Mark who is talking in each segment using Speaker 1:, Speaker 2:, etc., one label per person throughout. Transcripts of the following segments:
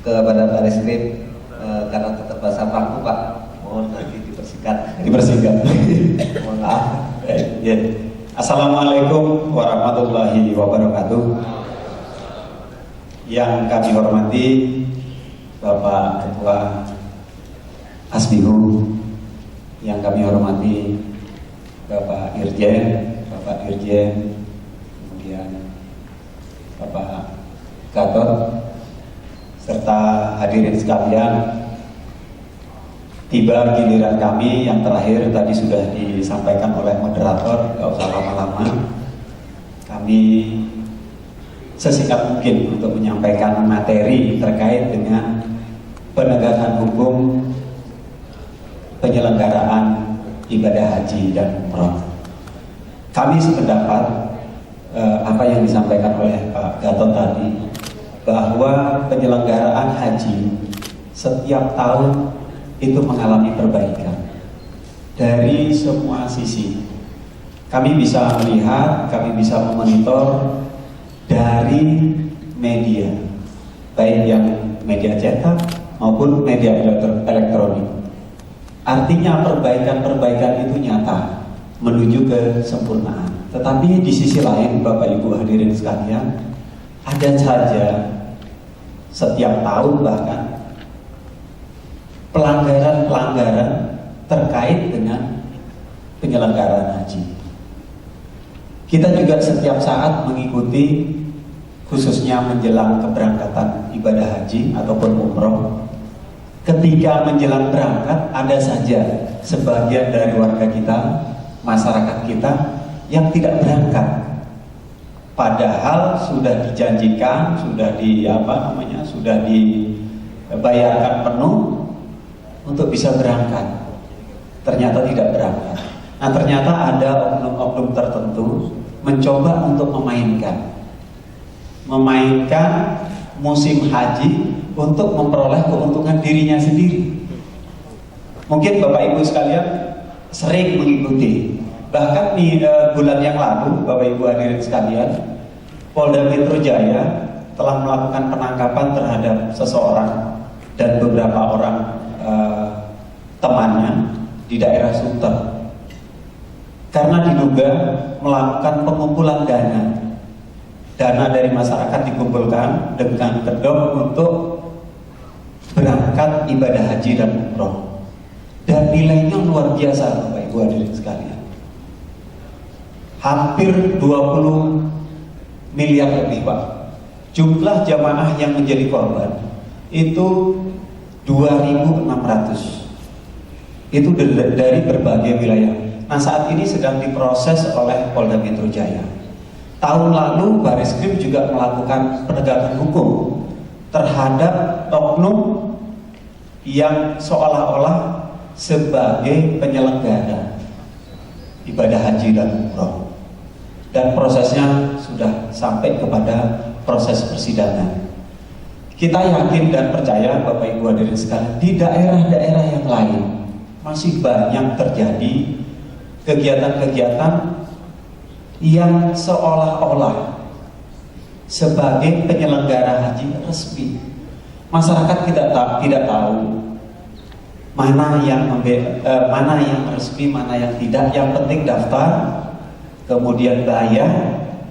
Speaker 1: kepada Bareskrim karena tetap bahasa Paku, Pak. Mohon nanti dipersingkat. Mohon maaf.
Speaker 2: Ya. Assalamualaikum warahmatullahi wabarakatuh. Yang kami hormati Bapak Ketua Asbihu, yang kami hormati Bapak Irjen, kemudian Bapak Gatot, serta hadirin sekalian. Tiba giliran kami yang terakhir tadi sudah disampaikan oleh moderator, gak usah lama-lama. Kami sesingkat mungkin untuk menyampaikan materi terkait dengan penegakan hukum penyelenggaraan ibadah haji dan umroh. Kami sependapat apa yang disampaikan oleh Pak Gatot tadi, bahwa penyelenggaraan haji setiap tahun itu mengalami perbaikan dari semua sisi. Kami bisa melihat, kami bisa memonitor dari media, baik yang media cetak maupun media elektronik. Artinya perbaikan-perbaikan itu nyata menuju kesempurnaan. Tetapi di sisi lain, Bapak Ibu hadirin sekalian, ada saja setiap tahun bahkan pelanggaran-pelanggaran terkait dengan penyelenggaraan haji. Kita juga setiap saat mengikuti, khususnya menjelang keberangkatan ibadah haji ataupun umroh. Ketika menjelang berangkat, ada saja sebagian dari warga kita, masyarakat kita yang tidak berangkat. Padahal sudah dijanjikan, sudah dibayarkan penuh untuk bisa berangkat, ternyata tidak berangkat. Nah, ternyata ada oknum-oknum tertentu mencoba untuk memainkan musim haji untuk memperoleh keuntungan dirinya sendiri. Mungkin Bapak Ibu sekalian sering mengikuti, bahkan di bulan yang lalu, Bapak Ibu hadirin sekalian, Polda Metro Jaya telah melakukan penangkapan terhadap seseorang dan beberapa orang temannya di daerah Sunter karena diduga melakukan pengumpulan dana dari masyarakat, dikumpulkan dengan kedok untuk berangkat ibadah haji dan umroh, dan nilainya luar biasa Bapak Ibu hadirin sekalian, hampir 20 miliar lebih Pak. Jumlah jamaah yang menjadi korban itu 2.600. Itu dari berbagai wilayah. Nah, saat ini sedang diproses oleh Polda Metro Jaya. Tahun lalu Bareskrim juga melakukan penegakan hukum terhadap oknum yang seolah-olah sebagai penyelenggara ibadah haji dan umroh, dan prosesnya sudah sampai kepada proses persidangan. Kita yakin dan percaya Bapak Ibu hadirin sekalian, di daerah-daerah yang lain masih banyak terjadi kegiatan-kegiatan yang seolah-olah sebagai penyelenggara haji resmi. Masyarakat tidak tahu mana yang resmi, mana yang tidak. Yang penting daftar, kemudian bayar,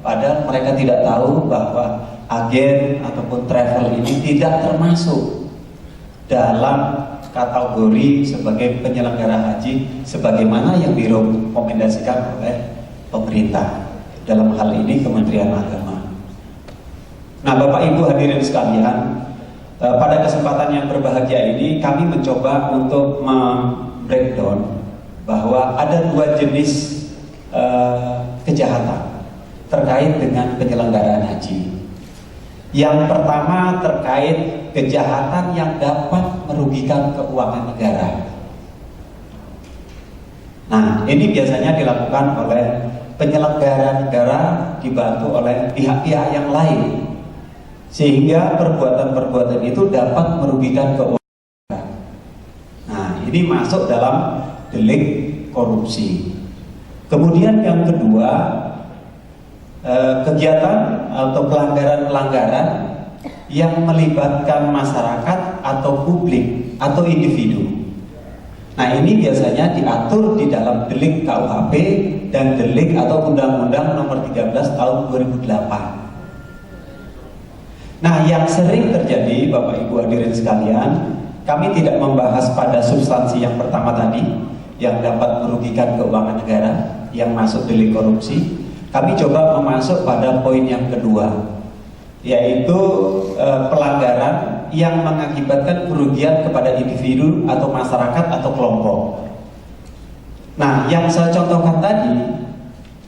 Speaker 2: padahal mereka tidak tahu bahwa agen ataupun travel ini tidak termasuk dalam kategori sebagai penyelenggara haji sebagaimana yang direkomendasikan oleh pemerintah, dalam hal ini Kementerian Agama. Nah, Bapak Ibu hadirin sekalian, pada kesempatan yang berbahagia ini kami mencoba untuk breakdown bahwa ada dua jenis kejahatan terkait dengan penyelenggaraan haji. Yang pertama terkait kejahatan yang dapat merugikan keuangan negara. Nah, ini biasanya dilakukan oleh penyelenggara negara dibantu oleh pihak-pihak yang lain, sehingga perbuatan-perbuatan itu dapat merugikan keuangan negara. Nah, ini masuk dalam delik korupsi. Kemudian yang kedua, kegiatan atau pelanggaran-pelanggaran yang melibatkan masyarakat atau publik atau individu. Nah, ini biasanya diatur di dalam delik KUHP dan delik atau Undang-Undang Nomor 13 Tahun 2008. Nah, yang sering terjadi, Bapak Ibu hadirin sekalian, kami tidak membahas pada substansi yang pertama tadi, yang dapat merugikan keuangan negara, yang masuk delik korupsi. Kami coba memasuk pada poin yang kedua, yaitu pelanggaran yang mengakibatkan kerugian kepada individu atau masyarakat atau kelompok. Nah, yang saya contohkan tadi,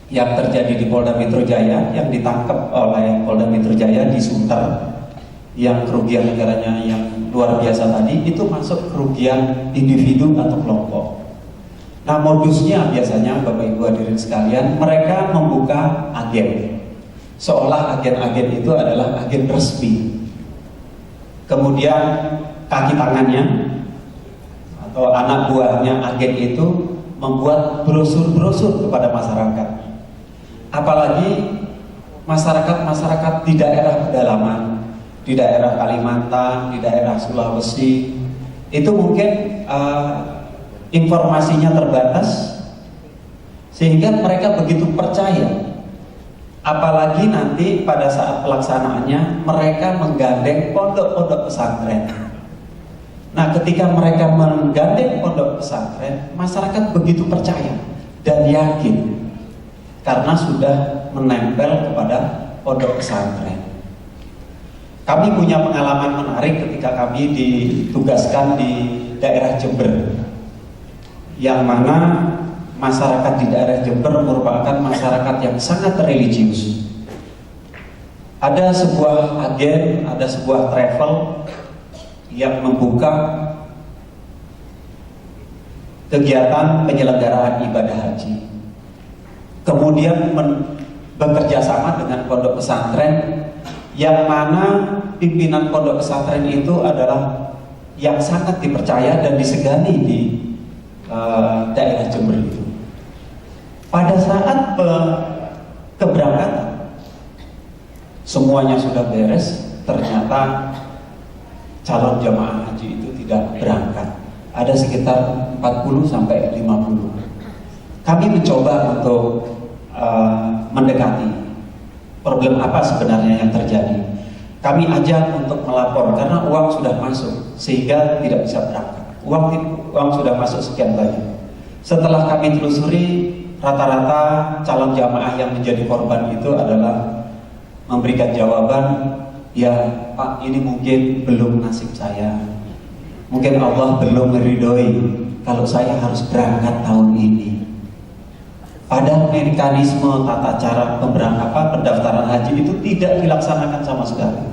Speaker 2: yang terjadi di Polda Metro Jaya, yang ditangkap oleh Polda Metro Jaya di Sunter, yang kerugian negaranya yang luar biasa tadi, itu masuk kerugian individu atau kelompok. Nah, modusnya biasanya, Bapak Ibu hadirin sekalian, mereka membuka agen, seolah agen-agen itu adalah agen resmi. Kemudian kaki tangannya atau anak buahnya agen itu membuat brosur-brosur kepada masyarakat. Apalagi masyarakat-masyarakat di daerah pedalaman, di daerah Kalimantan, di daerah Sulawesi, itu mungkin informasinya terbatas, sehingga mereka begitu percaya. Apalagi nanti pada saat pelaksanaannya mereka menggandeng pondok-pondok pesantren. Nah, ketika mereka menggandeng pondok pesantren, masyarakat begitu percaya dan yakin karena sudah menempel kepada pondok pesantren. Kami punya pengalaman menarik ketika kami ditugaskan di daerah Jember, yang mana masyarakat di daerah Jember merupakan masyarakat yang sangat religius. Ada sebuah agen, ada sebuah travel yang membuka kegiatan penyelenggaraan ibadah haji. Kemudian bekerja sama dengan pondok pesantren, yang mana pimpinan pondok pesantren itu adalah yang sangat dipercaya dan disegani di daerah Jember itu. Pada saat keberangkatan, semuanya sudah beres, ternyata calon jamaah haji itu tidak berangkat. Ada sekitar 40 sampai 50. Kami mencoba untuk mendekati problem apa sebenarnya yang terjadi. Kami ajak untuk melapor karena uang sudah masuk sehingga tidak bisa berangkat. Uang sudah masuk sekian banyak. Setelah kami telusuri, rata-rata calon jamaah yang menjadi korban itu adalah memberikan jawaban, ya Pak, ini mungkin belum nasib saya, mungkin Allah belum meridhoi kalau saya harus berangkat tahun ini. Padahal mekanisme tata cara pendaftaran haji itu tidak dilaksanakan sama sekali.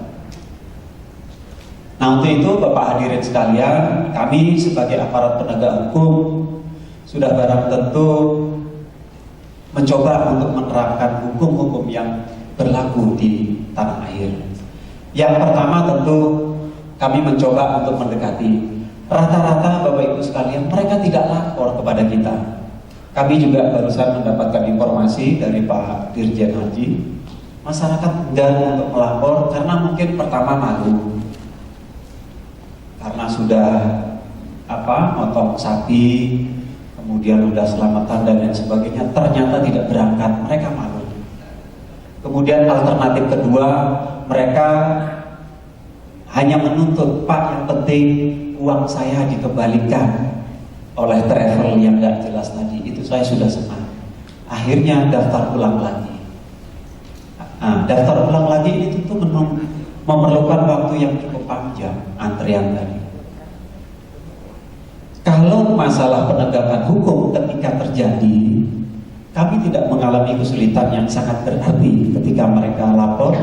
Speaker 2: Nah, untuk itu Bapak hadirin sekalian, kami sebagai aparat penegak hukum sudah barang tentu mencoba untuk menerapkan hukum-hukum yang berlaku di tanah air. Yang pertama tentu kami mencoba untuk mendekati. Rata-rata Bapak Ibu sekalian, mereka tidak lapor kepada kita. Kami juga barusan mendapatkan informasi dari Pak Dirjen Haji, masyarakat enggan untuk melapor karena mungkin pertama malu, karena sudah motong sapi, kemudian sudah selamatan dan lain sebagainya, ternyata tidak berangkat, mereka malu. Kemudian alternatif kedua, mereka hanya menuntut, Pak, yang penting uang saya dikembalikan oleh travel yang gak jelas tadi, itu saya sudah senang. Akhirnya daftar ulang lagi. Nah, daftar ulang lagi itu tuh memerlukan waktu yang cukup panjang, antrian tadi. Kalau masalah penegakan hukum ketika terjadi, kami tidak mengalami kesulitan yang sangat berarti ketika mereka lapor,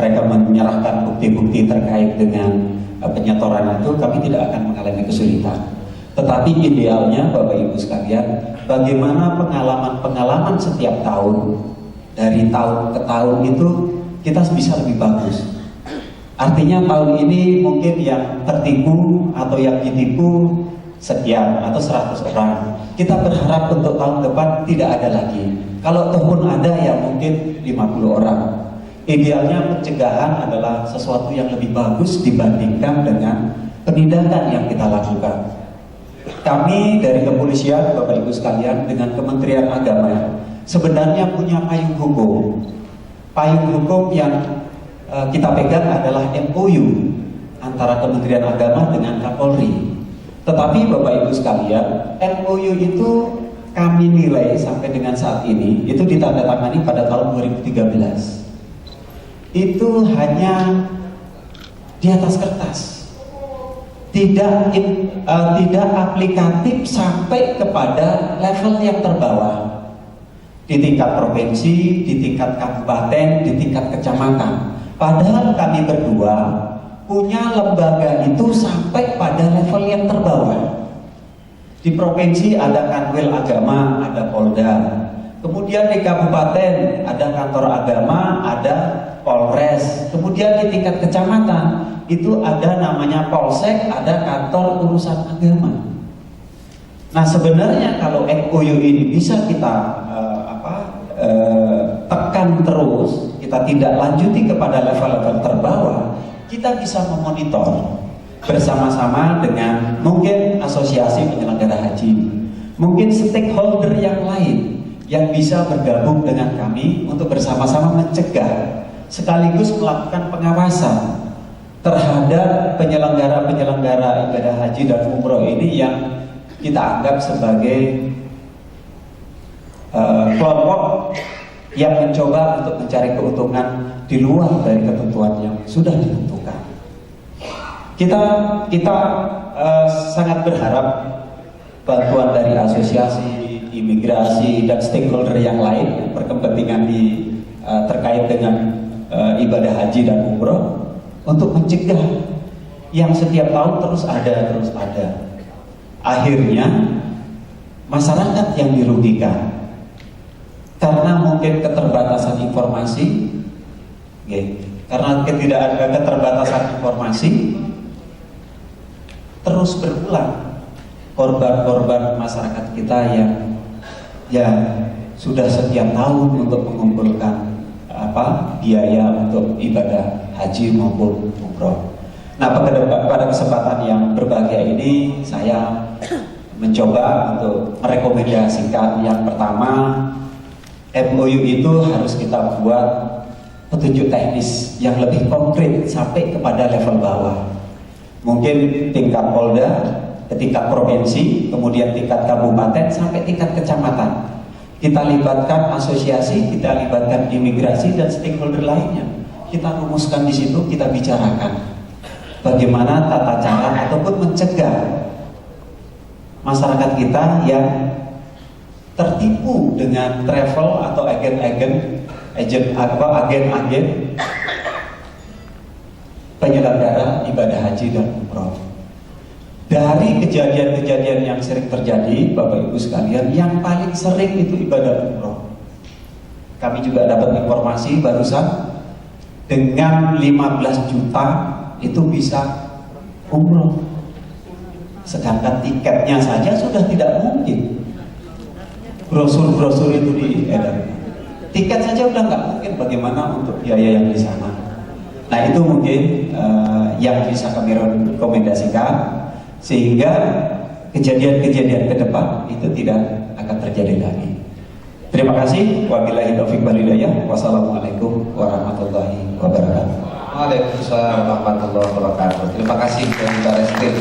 Speaker 2: mereka menyerahkan bukti-bukti terkait dengan penyetoran itu, kami tidak akan mengalami kesulitan. Tetapi idealnya Bapak Ibu sekalian, bagaimana pengalaman-pengalaman setiap tahun, dari tahun ke tahun itu kita bisa lebih bagus. Artinya tahun ini mungkin yang tertipu atau yang ditipu sekian atau 100 orang. Kita berharap untuk tahun depan tidak ada lagi. Kalau toh pun ada ya mungkin 50 orang. Idealnya pencegahan adalah sesuatu yang lebih bagus dibandingkan dengan penindakan yang kita lakukan. Kami dari kepolisian, Bapak Ibu sekalian, dengan Kementerian Agama sebenarnya punya payung hukum. Payung hukum yang kita pegang adalah MOU antara Kementerian Agama dengan Kapolri. Tetapi Bapak Ibu sekalian, MOU itu kami nilai sampai dengan saat ini itu ditandatangani pada tahun 2013. Itu hanya di atas kertas, tidak aplikatif sampai kepada level yang terbawah, di tingkat provinsi, di tingkat kabupaten, di tingkat kecamatan. Padahal kami berdua punya lembaga itu sampai pada level yang terbawah. Di provinsi ada Kanwil Agama, ada Polda. Kemudian di kabupaten ada kantor agama, ada Polres. Kemudian di tingkat kecamatan itu ada namanya Polsek, ada kantor urusan agama. Nah sebenarnya kalau MOU ini bisa kita tekan terus, kita tidak lanjuti kepada level-level terbawah, kita bisa memonitor bersama-sama dengan mungkin asosiasi penyelenggara haji, mungkin stakeholder yang lain yang bisa bergabung dengan kami untuk bersama-sama mencegah sekaligus melakukan pengawasan terhadap penyelenggara-penyelenggara ibadah haji dan umroh ini yang kita anggap sebagai kelompok yang mencoba untuk mencari keuntungan di luar dari ketentuan yang sudah ditentukan. Kita sangat berharap bantuan dari asosiasi, imigrasi dan stakeholder yang lain yang berkepentingan terkait dengan ibadah haji dan umroh untuk mencegah yang setiap tahun terus ada. Akhirnya masyarakat yang dirugikan karena mungkin keterbatasan informasi, karena keterbatasan informasi terus berulang korban-korban masyarakat kita yang sudah setiap tahun untuk mengumpulkan biaya untuk ibadah haji maupun umroh. Nah, pada kesempatan yang berbahagia ini saya mencoba untuk merekomendasikan yang pertama, MOU itu harus kita buat petunjuk teknis yang lebih konkret sampai kepada level bawah. Mungkin tingkat Polda, tingkat provinsi, kemudian tingkat kabupaten sampai tingkat kecamatan. Kita libatkan asosiasi, kita libatkan imigrasi dan stakeholder lainnya. Kita rumuskan di situ, kita bicarakan bagaimana tata cara ataupun mencegah masyarakat kita yang tertipu dengan travel atau agen-agen penyelenggara ibadah haji dan umroh. Dari kejadian-kejadian yang sering terjadi, Bapak Ibu sekalian, yang paling sering itu ibadah umroh. Kami juga dapat informasi barusan, dengan 15 juta itu bisa umroh. Sedangkan tiketnya saja sudah tidak mungkin. Brosur-brosur itu diedar. Tiket saja udah nggak mungkin, bagaimana untuk biaya yang di sana. Nah itu mungkin yang bisa kami rekomendasikan, sehingga kejadian-kejadian ke depan itu tidak akan terjadi lagi. Terima kasih. Wabillahi taufiq wal hidayah. Wassalamualaikum warahmatullahi wabarakatuh.
Speaker 1: Waalaikumsalam warahmatullahi wabarakatuh. Terima kasih kepada Reskrim